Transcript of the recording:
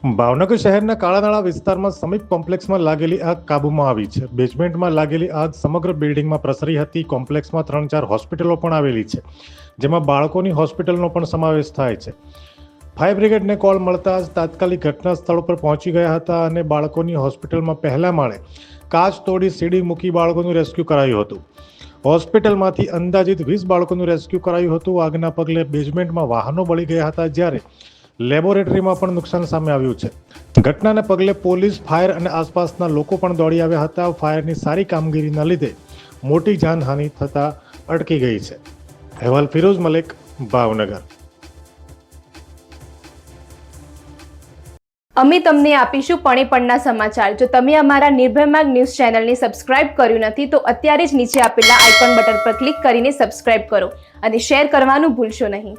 ભાવનગર શહેરના કાળાનાળા વિસ્તારમાં સમીપ કોમ્પ્લેક્સમાં લાગેલી આગ કાબૂમાં આવી છે. બેઝમેન્ટમાં લાગેલી આગ સમગ્ર બિલ્ડિંગમાં પ્રસરી હતી. કોમ્પ્લેક્સમાં 3-4 હોસ્પિટલો પણ આવેલી છે, જેમાં બાળકોની હોસ્પિટલનો પણ સમાવેશ થાય છે. ફાયર બ્રિગેડને કોલ મળતા જ તાત્કાલિક ઘટના સ્થળ પર પહોંચી ગયા હતા અને બાળકોની હોસ્પિટલમાં પહેલા માળે કાચ તોડી સીડી મૂકી બાળકોનું રેસ્ક્યુ કરાયું હતું. હોસ્પિટલમાંથી અંદાજિત 20 બાળકોનું રેસ્ક્યુ કરાયું હતું. આગના પગલે બેઝમેન્ટમાં વાહનો બળી ગયા હતા, જ્યારે લેબોરેટરીમાં પણ નુકસાન સામે આવ્યું છે. ઘટનાને પગલે પોલીસ, ફાયર અને આસપાસના લોકો પણ દોડી આવ્યા હતા. ફાયરની સારી કામગીરીના લીધે મોટી જાનહાનિ થતા અટકી ગઈ છે. અહેવાલ ફિરોઝ મલિક, ભાવનગર. અમે તમને આપીશું પળે-પળના સમાચાર. જો તમે અમારા નિર્ભય માર્ગ ન્યૂઝ ચેનલને સબસ્ક્રાઇબ કર્યું નથી તો અત્યારે જ નીચે આપેલા આઇકોન બટન પર ક્લિક કરીને સબસ્ક્રાઇબ કરો અને શેર કરવાનું ભૂલશો નહીં.